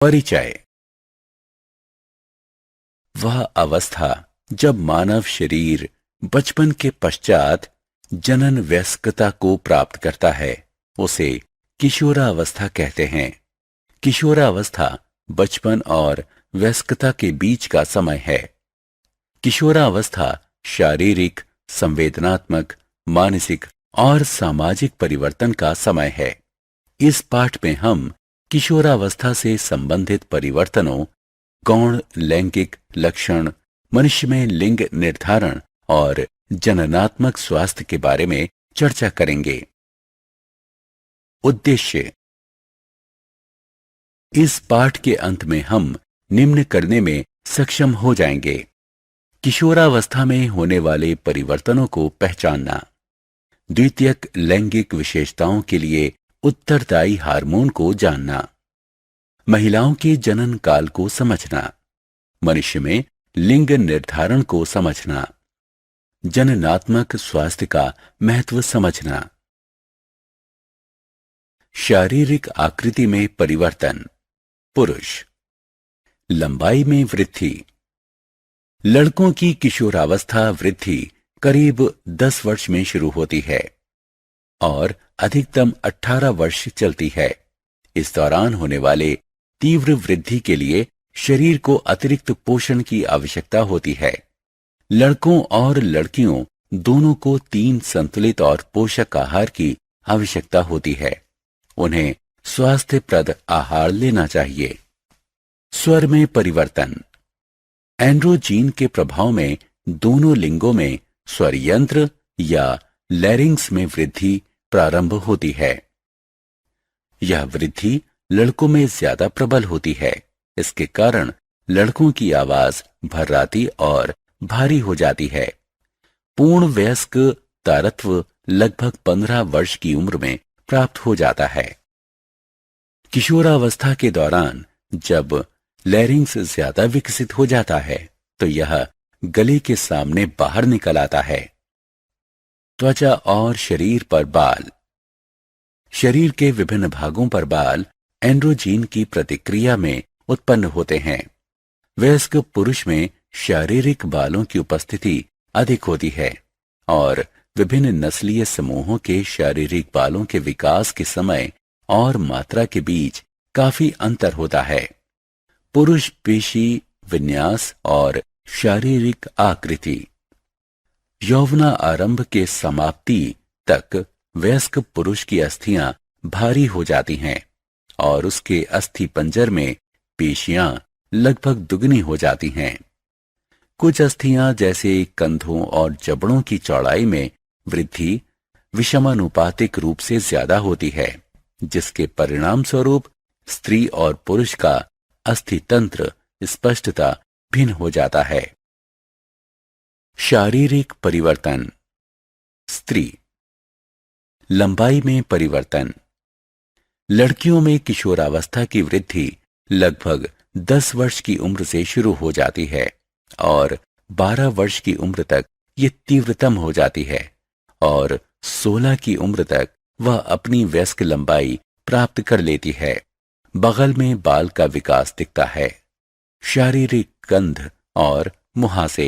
परिचय। वह अवस्था जब मानव शरीर बचपन के पश्चात जनन वयस्कता को प्राप्त करता है उसे किशोरावस्था कहते हैं। किशोरावस्था बचपन और वयस्कता के बीच का समय है। किशोरावस्था शारीरिक, संवेदनात्मक, मानसिक और सामाजिक परिवर्तन का समय है। इस पाठ में हम किशोरावस्था से संबंधित परिवर्तनों, गौण लैंगिक लक्षण, मनुष्य में लिंग निर्धारण और जननात्मक स्वास्थ्य के बारे में चर्चा करेंगे। उद्देश्य। इस पाठ के अंत में हम निम्न करने में सक्षम हो जाएंगे: किशोरावस्था में होने वाले परिवर्तनों को पहचानना, द्वितीयक लैंगिक विशेषताओं के लिए उत्तरदायी हार्मोन को जानना, महिलाओं के जनन काल को समझना, मनुष्य में लिंग निर्धारण को समझना, जननात्मक स्वास्थ्य का महत्व समझना। शारीरिक आकृति में परिवर्तन। पुरुष। लंबाई में वृद्धि। लड़कों की किशोरावस्था वृद्धि करीब 10 वर्ष में शुरू होती है और अधिकतम 18 वर्ष चलती है। इस दौरान होने वाले तीव्र वृद्धि के लिए शरीर को अतिरिक्त पोषण की आवश्यकता होती है। लड़कों और लड़कियों दोनों को 3 संतुलित और पोषक आहार की आवश्यकता होती है। उन्हें स्वास्थ्यप्रद आहार लेना चाहिए। स्वर में परिवर्तन। एंड्रोजीन के प्रभाव में दोनों लिंगों में स्वर यंत्र या लैरिंग्स में वृद्धि प्रारंभ होती है। यह वृद्धि लड़कों में ज्यादा प्रबल होती है। इसके कारण लड़कों की आवाज भर्राती और भारी हो जाती है। पूर्ण वयस्क तारत्व लगभग 15 वर्ष की उम्र में प्राप्त हो जाता है। किशोरावस्था के दौरान जब लैरिंग्स ज्यादा विकसित हो जाता है तो यह गले के सामने बाहर निकल आता है। त्वचा और शरीर पर बाल। शरीर के विभिन्न भागों पर बाल एंड्रोजीन की प्रतिक्रिया में उत्पन्न होते हैं। वयस्क पुरुष में शारीरिक बालों की उपस्थिति अधिक होती है और विभिन्न नस्लीय समूहों के शारीरिक बालों के विकास के समय और मात्रा के बीच काफी अंतर होता है। पुरुष पेशी विन्यास और शारीरिक आकृति। यौवना आरंभ के समाप्ति तक वयस्क पुरुष की अस्थियां भारी हो जाती हैं और उसके अस्थि पंजर में पेशियां लगभग दुगनी हो जाती हैं। कुछ अस्थियां जैसे कंधों और जबड़ों की चौड़ाई में वृद्धि विषमानुपातिक रूप से ज्यादा होती है, जिसके परिणाम स्वरूप स्त्री और पुरुष का अस्थितंत्र स्पष्टता भिन्न हो जाता है। शारीरिक परिवर्तन। स्त्री। लंबाई में परिवर्तन। लड़कियों में किशोरावस्था की वृद्धि लगभग 10 वर्ष की उम्र से शुरू हो जाती है और 12 वर्ष की उम्र तक ये तीव्रतम हो जाती है और 16 की उम्र तक वह अपनी वयस्क लंबाई प्राप्त कर लेती है। बगल में बाल का विकास दिखता है। शारीरिक गंध और मुहासे।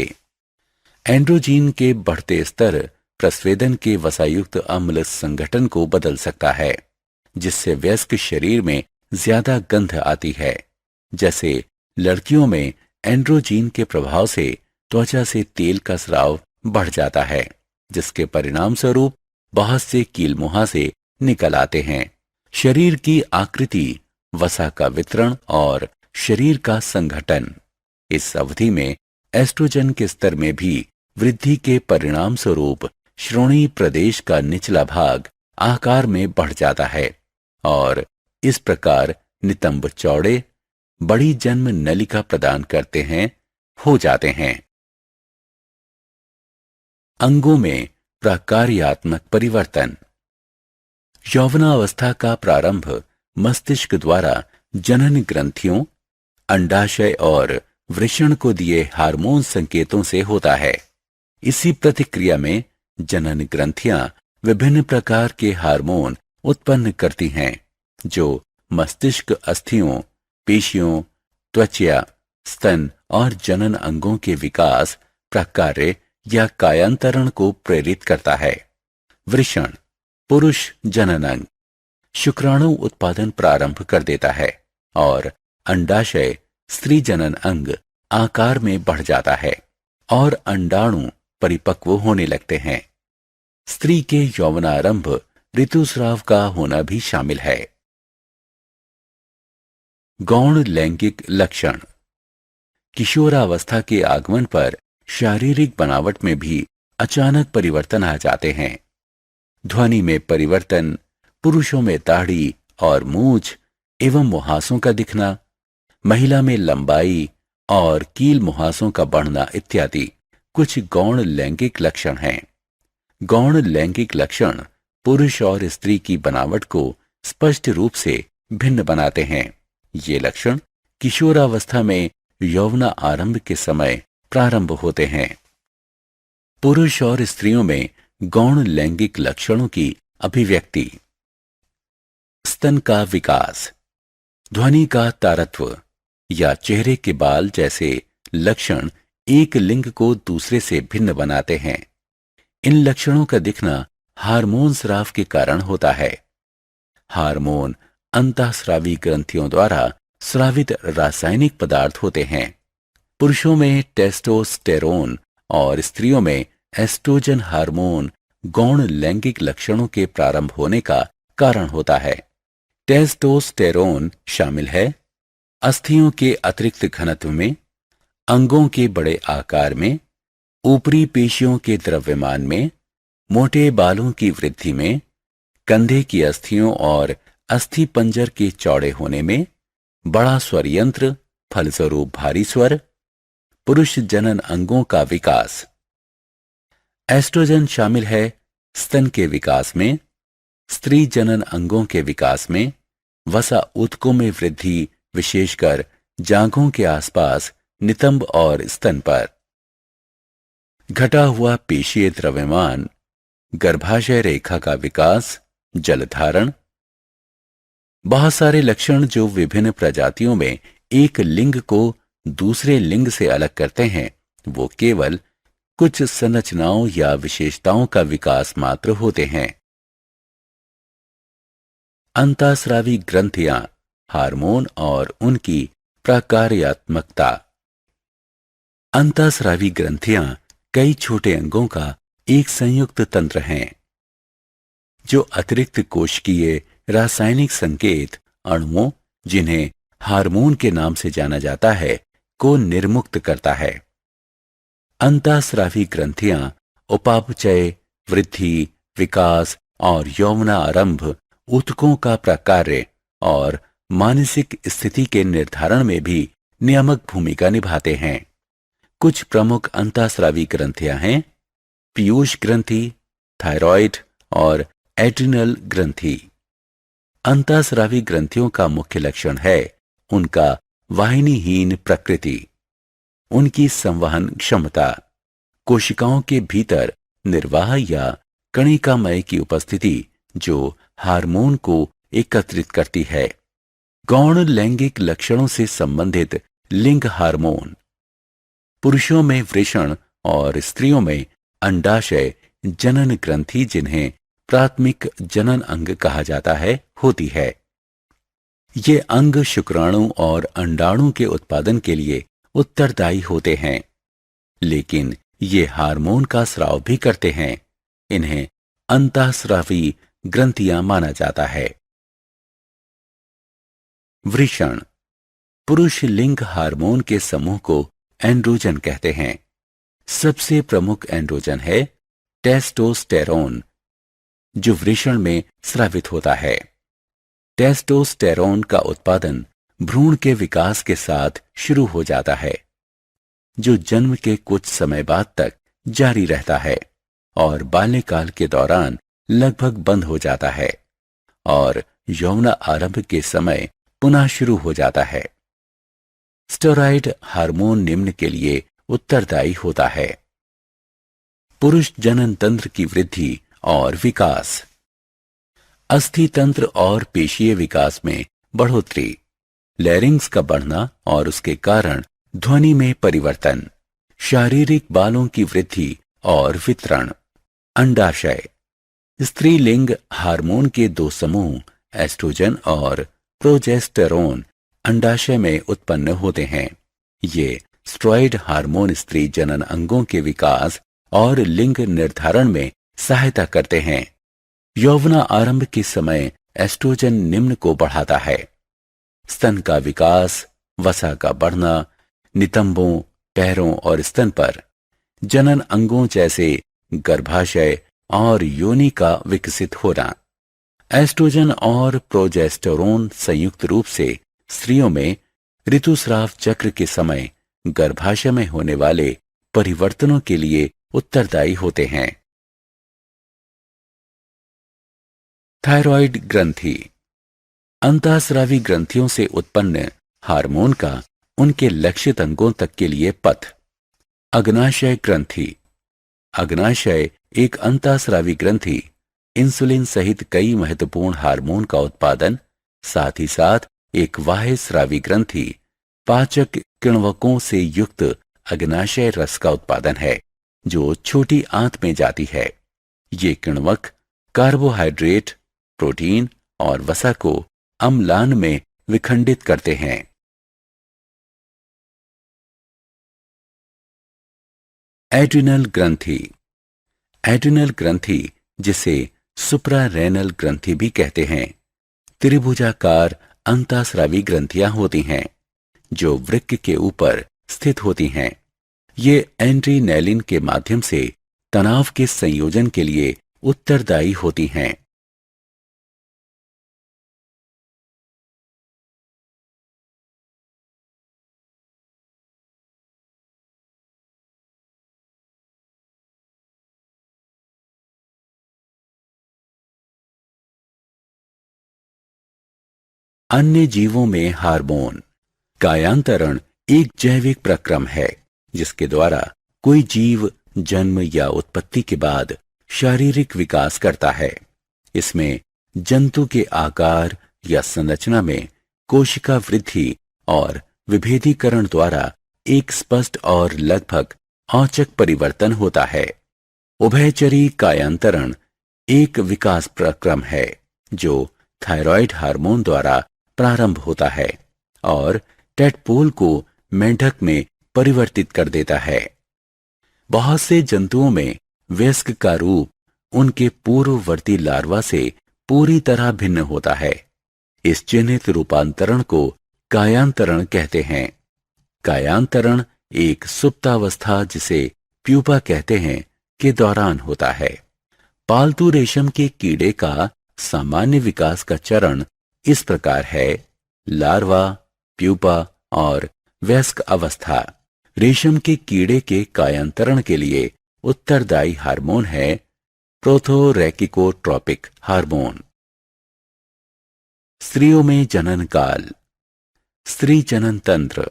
एंड्रोजीन के बढ़ते स्तर प्रस्वेदन के वसायुक्त अम्ल संगठन को बदल सकता है, जिससे वयस्क शरीर में ज्यादा गंध आती है। जैसे लड़कियों में एंड्रोजीन के प्रभाव से त्वचा से तेल का स्राव बढ़ जाता है, जिसके परिणाम स्वरूप बहुत से कील मुहासे निकल आते हैं। शरीर की आकृति, वसा का वितरण और शरीर का संगठन। इस अवधि में एस्ट्रोजन के स्तर में भी वृद्धि के परिणाम स्वरूप श्रोणि प्रदेश का निचला भाग आकार में बढ़ जाता है और इस प्रकार नितंब चौड़े, बड़ी जन्म नलिका प्रदान करते हैं हो जाते हैं। अंगों में प्रकार्यात्मक परिवर्तन। यौवनावस्था का प्रारंभ मस्तिष्क द्वारा जनन ग्रंथियों, अंडाशय और वृषण को दिए हार्मोन संकेतों से होता है। इसी प्रतिक्रिया में जनन ग्रंथियां विभिन्न प्रकार के हार्मोन उत्पन्न करती हैं, जो मस्तिष्क अस्थियों, पेशियों, त्वचा, स्तन और जनन अंगों के विकास, प्रकार्य या कायांतरण को प्रेरित करता है। वृषण, पुरुष जनन अंग, शुक्राणु उत्पादन प्रारंभ कर देता है और अंडाशय, स्त्री जनन अंग, आकार में बढ़ जाता है और अंडाणु परिपक्व होने लगते हैं। स्त्री के यौवनारंभ ऋतुस्राव का होना भी शामिल है। गौण लैंगिक लक्षण, किशोरावस्था के आगमन पर शारीरिक बनावट में भी अचानक परिवर्तन आ जाते हैं। ध्वनि में परिवर्तन, पुरुषों में दाढ़ी और मूछ एवं मुहासों का दिखना, महिला में लंबाई और कील मुहासों का बढ़ना इत्यादि कुछ गौण लैंगिक लक्षण हैं। गौण लैंगिक लक्षण पुरुष और स्त्री की बनावट को स्पष्ट रूप से भिन्न बनाते हैं। ये लक्षण किशोरावस्था में यौवना आरंभ के समय प्रारंभ होते हैं। पुरुष और स्त्रियों में गौण लैंगिक लक्षणों की अभिव्यक्ति। स्तन का विकास, ध्वनि का तारत्व या चेहरे के बाल जैसे लक्षण एक लिंग को दूसरे से भिन्न बनाते हैं। इन लक्षणों का दिखना हार्मोन स्राव के कारण होता है। हार्मोन अंतःस्रावी ग्रंथियों द्वारा स्रावित रासायनिक पदार्थ होते हैं। पुरुषों में टेस्टोस्टेरोन और स्त्रियों में एस्ट्रोजन हार्मोन गौण लैंगिक लक्षणों के प्रारंभ होने का कारण होता है। टेस्टोस्टेरोन शामिल है अस्थियों के अतिरिक्त घनत्व में, अंगों के बड़े आकार में, ऊपरी पेशियों के द्रव्यमान में, मोटे बालों की वृद्धि में, कंधे की अस्थियों और अस्थि पंजर के चौड़े होने में, बड़ा स्वर यंत्र फलस्वरूप भारी स्वर, पुरुष जनन अंगों का विकास। एस्ट्रोजन शामिल है स्तन के विकास में, स्त्री जनन अंगों के विकास में, वसा ऊतकों में वृद्धि, विशेषकर जांघों के आसपास, नितंब और स्तन पर। घटा हुआ पेशीय द्रव्यमान, गर्भाशय रेखा का विकास, जलधारण। बहुत सारे लक्षण जो विभिन्न प्रजातियों में एक लिंग को दूसरे लिंग से अलग करते हैं, वो केवल कुछ संरचनाओं या विशेषताओं का विकास मात्र होते हैं। अंतःस्रावी ग्रंथियां, हार्मोन और उनकी प्रकार्यात्मकता। अंतःस्रावी ग्रंथियां कई छोटे अंगों का एक संयुक्त तंत्र हैं जो अतिरिक्त कोशिकीय रासायनिक संकेत अणुओं, जिन्हें हार्मोन के नाम से जाना जाता है, को निर्मुक्त करता है। अंतःस्रावी ग्रंथियां उपापचय, वृद्धि, विकास और यौवनारंभ, ऊतकों का प्रकार्य और मानसिक स्थिति के निर्धारण में भी नियामक भूमिका निभाते हैं। कुछ प्रमुख अंतःस्रावी ग्रंथियां हैं पीयूष ग्रंथि, थायराइड और एड्रिनल ग्रंथि। अंतःस्रावी ग्रंथियों का मुख्य लक्षण है उनका वाहिनीहीन प्रकृति, उनकी संवहन क्षमता, कोशिकाओं के भीतर निर्वाह या कणिकामय की उपस्थिति जो हार्मोन को एकत्रित करती है। गौण लैंगिक लक्षणों से संबंधित लिंग हार्मोन। पुरुषों में वृषण और स्त्रियों में अंडाशय जनन ग्रंथि, जिन्हें प्राथमिक जनन अंग कहा जाता है, होती है। ये अंग शुक्राणु और अंडाणु के उत्पादन के लिए उत्तरदायी होते हैं, लेकिन ये हार्मोन का स्राव भी करते हैं। इन्हें अंतःस्रावी ग्रंथियां माना जाता है। वृषण, पुरुष लिंग हार्मोन के समूह को एंड्रोजन कहते हैं। सबसे प्रमुख एंड्रोजन है टेस्टोस्टेरोन, जो वृषण में स्रावित होता है। टेस्टोस्टेरोन का उत्पादन भ्रूण के विकास के साथ शुरू हो जाता है, जो जन्म के कुछ समय बाद तक जारी रहता है और बाल्यकाल के दौरान लगभग बंद हो जाता है और यौवना आरंभ के समय पुनः शुरू हो जाता है। स्टेरॉयड हार्मोन निम्न के लिए उत्तरदायी होता है। पुरुष जनन तंत्र की वृद्धि और विकास। अस्थि तंत्र और पेशीय विकास में बढ़ोतरी, लैरिंग्स का बढ़ना और उसके कारण ध्वनि में परिवर्तन, शारीरिक बालों की वृद्धि और वितरण। अंडाशय, स्त्रीलिंग हार्मोन के दो समूह एस्ट्रोजन और प्रोजेस्टेरोन अंडाशय में उत्पन्न होते हैं। ये स्टेरॉयड हार्मोन स्त्री जनन अंगों के विकास और लिंग निर्धारण में सहायता करते हैं। यौवना आरंभ के समय एस्ट्रोजन निम्न को बढ़ाता है। स्तन का विकास, वसा का बढ़ना, नितंबों, पैरों और स्तन पर जनन अंगों जैसे गर्भाशय और योनि का विकसित होना। एस्ट्रोजन और प्रोजेस्टेरोन संयुक्त रूप से स्त्रियों में ऋतुस्राव चक्र के समय गर्भाशय में होने वाले परिवर्तनों के लिए उत्तरदायी होते हैं। थायराइड ग्रंथि, अंतःस्रावी ग्रंथियों से उत्पन्न हार्मोन का उनके लक्षित अंगों तक के लिए पथ। अग्नाशय ग्रंथि, अग्नाशय एक अंतःस्रावी ग्रंथि इंसुलिन सहित कई महत्वपूर्ण हार्मोन का उत्पादन, साथ ही साथ एक बाह्यस्रावी ग्रंथि पाचक किण्वकों से युक्त अग्नाशय रस का उत्पादन है जो छोटी आंत में जाती है। ये किण्वक कार्बोहाइड्रेट, प्रोटीन और वसा को अम्लान में विखंडित करते हैं। एड्रिनल ग्रंथि, एड्रिनल ग्रंथि जिसे सुप्रारेनल ग्रंथि भी कहते हैं, त्रिभुजाकार अंतःस्रावी ग्रंथियां होती हैं जो वृक्क के ऊपर स्थित होती हैं। ये एड्रीनैलिन के माध्यम से तनाव के संयोजन के लिए उत्तरदायी होती हैं। अन्य जीवों में हार्मोन। कायांतरण एक जैविक प्रक्रम है जिसके द्वारा कोई जीव जन्म या उत्पत्ति के बाद शारीरिक विकास करता है। इसमें जंतु के आकार या संरचना में कोशिका वृद्धि और विभेदीकरण द्वारा एक स्पष्ट और लगभग औचक परिवर्तन होता है। उभयचरी कायांतरण एक विकास प्रक्रम है जो थायराइड हार्मोन द्वारा प्रारंभ होता है और टेडपोल को मेंढक में परिवर्तित कर देता है। बहुत से जंतुओं में वयस्क का रूप उनके पूर्ववर्ती लार्वा से पूरी तरह भिन्न होता है। इस चिन्हित रूपांतरण को कायांतरण कहते हैं। कायांतरण एक सुप्तावस्था जिसे प्यूपा कहते हैं के दौरान होता है। पालतू रेशम के कीड़े का सामान्य विकास का चरण इस प्रकार है: लार्वा, प्यूपा और वयस्क अवस्था। रेशम के कीड़े के कायांतरण के लिए उत्तरदायी हार्मोन है प्रोथोरेकिकोट्रोपिक हार्मोन। स्त्रियों में जनन काल। स्त्री जनन तंत्र।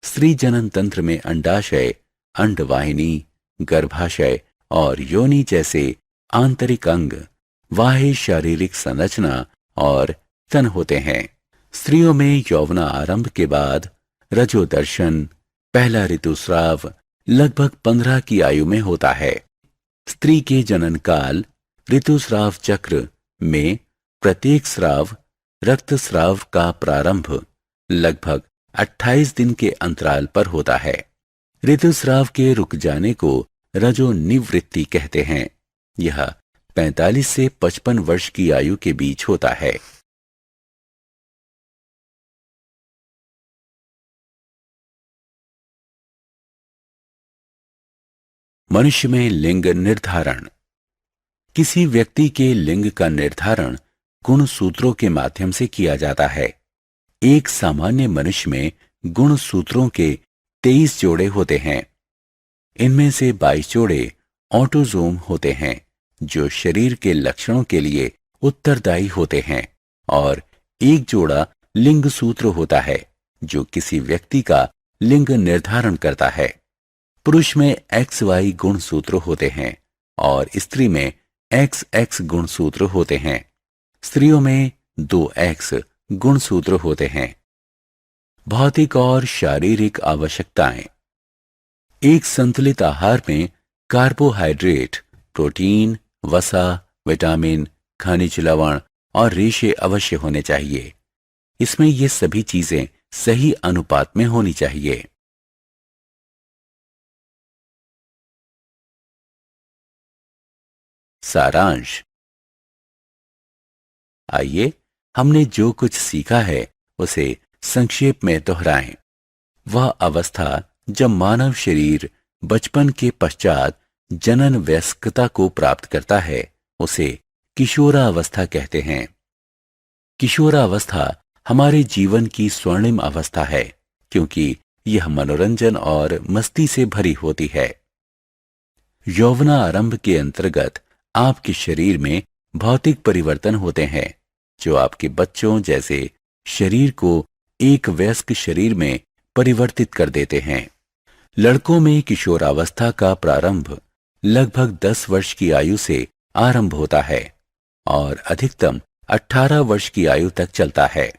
स्त्री जनन तंत्र में अंडाशय, अंडवाहिनी, गर्भाशय और योनि जैसे आंतरिक अंग, बाह्य शारीरिक संरचना और तन होते हैं। स्त्रियों में यौवना आरंभ के बाद रजोदर्शन, पहला ऋतुस्राव लगभग 15 की आयु में होता है। स्त्री के जनन काल ऋतुस्राव चक्र में प्रत्येक स्राव रक्तस्राव का प्रारंभ लगभग 28 दिन के अंतराल पर होता है। ऋतुस्राव के रुक जाने को रजोनिवृत्ति कहते हैं। यह 45 से 55 वर्ष की आयु के बीच होता है। मनुष्य में लिंग निर्धारण। किसी व्यक्ति के लिंग का निर्धारण गुणसूत्रों के माध्यम से किया जाता है। एक सामान्य मनुष्य में गुणसूत्रों के 23 जोड़े होते हैं। इनमें से 22 जोड़े ऑटोजोम होते हैं जो शरीर के लक्षणों के लिए उत्तरदायी होते हैं और एक जोड़ा लिंग सूत्र होता है जो किसी व्यक्ति का लिंग निर्धारण करता है। पुरुष में XY गुणसूत्र होते हैं और स्त्री में XX गुणसूत्र होते हैं। स्त्रियों में 2X गुणसूत्र होते हैं भौतिक और शारीरिक आवश्यकताएं। एक संतुलित आहार में कार्बोहाइड्रेट, प्रोटीन, वसा, विटामिन, खनिज लवण और रेशे अवश्य होने चाहिए। इसमें ये सभी चीजें सही अनुपात में होनी चाहिए। सारांश। आइए हमने जो कुछ सीखा है उसे संक्षेप में दोहराएं। वह अवस्था जब मानव शरीर बचपन के पश्चात जनन वयस्कता को प्राप्त करता है उसे किशोरावस्था कहते हैं। किशोरावस्था हमारे जीवन की स्वर्णिम अवस्था है क्योंकि यह मनोरंजन और मस्ती से भरी होती है। यौवनारंभ के अंतर्गत आपके शरीर में भौतिक परिवर्तन होते हैं जो आपके बच्चों जैसे शरीर को एक वयस्क शरीर में परिवर्तित कर देते हैं। लड़कों में किशोरावस्था का प्रारंभ लगभग 10 वर्ष की आयु से आरंभ होता है और अधिकतम 18 वर्ष की आयु तक चलता है।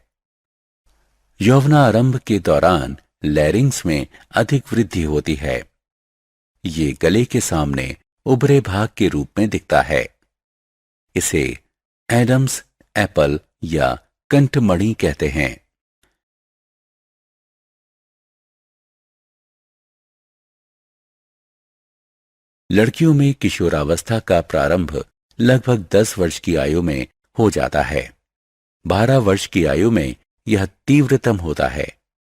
यौवनारंभ के दौरान लैरिंग्स में अधिक वृद्धि होती है। ये गले के सामने उभरे भाग के रूप में दिखता है। इसे एडम्स एप्पल या कंठमणि कहते हैं। लड़कियों में किशोरावस्था का प्रारंभ लगभग 10 वर्ष की आयु में हो जाता है। 12 वर्ष की आयु में यह तीव्रतम होता है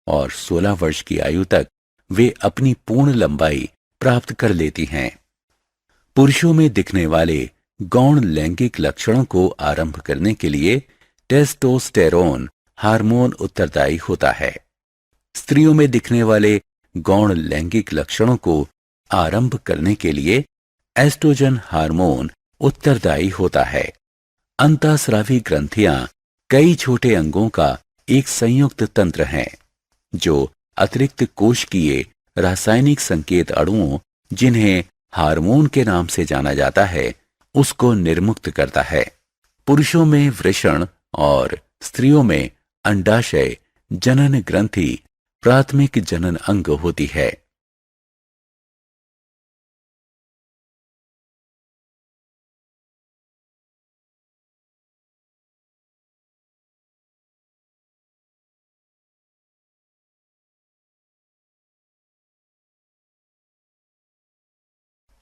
और 16 वर्ष की आयु तक वे अपनी पूर्ण लंबाई प्राप्त कर लेती हैं। पुरुषों में दिखने वाले गौण लैंगिक लक्षणों को आरंभ करने के लिए टेस्टोस्टेरोन हार्मोन उत्तरदायी होता है। स्त्रियों में दिखने वाले गौण लैंगिक लक्षणों को आरंभ करने के लिए एस्ट्रोजन हार्मोन उत्तरदायी होता है। अंतःस्रावी ग्रंथियां कई छोटे अंगों का एक संयुक्त तंत्र हैं जो अतिरिक्त कोशिकीय रासायनिक संकेत अणुओं जिन्हें हार्मोन के नाम से जाना जाता है उसको निर्मुक्त करता है। पुरुषों में वृषण और स्त्रियों में अंडाशय जनन ग्रंथि प्राथमिक जनन अंग होती है।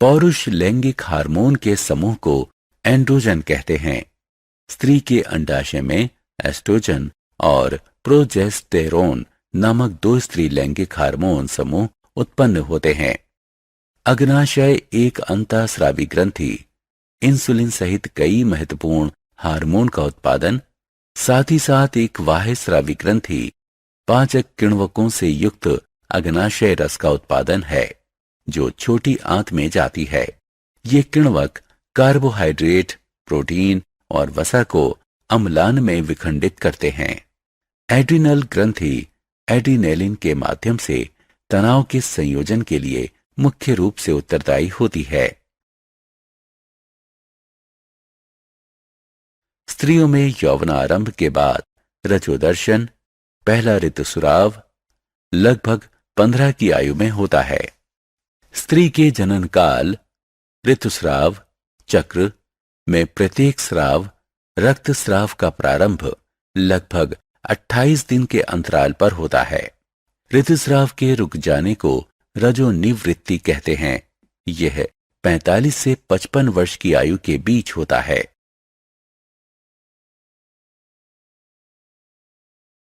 पौरुष लैंगिक हार्मोन के समूह को एंड्रोजन कहते हैं। स्त्री के अंडाशय में एस्ट्रोजन और प्रोजेस्टेरोन नामक 2 स्त्री लैंगिक हार्मोन समूह उत्पन्न होते हैं। अग्नाशय एक अंतःस्रावी ग्रंथि इंसुलिन सहित कई महत्वपूर्ण हार्मोन का उत्पादन, साथ ही साथ एक बाह्यस्रावी ग्रंथि पाचक किण्वकों से युक्त अग्नाशय रस का उत्पादन है जो छोटी आंत में जाती है। ये किण्वक कार्बोहाइड्रेट, प्रोटीन और वसा को अम्लान में विखंडित करते हैं। एड्रिनल ग्रंथि एड्रिनेलिन के माध्यम से तनाव के संयोजन के लिए मुख्य रूप से उत्तरदायी होती है। स्त्रियों में यौवनारंभ के बाद रजोदर्शन, पहला ऋतुस्राव लगभग 15 की आयु में होता है। स्त्री के जनन काल ऋतुस्राव चक्र में प्रत्येक स्राव रक्तस्राव का प्रारंभ लगभग 28 दिन के अंतराल पर होता है। ऋतुस्राव के रुक जाने को रजोनिवृत्ति कहते हैं। यह 45 से 55 वर्ष की आयु के बीच होता है।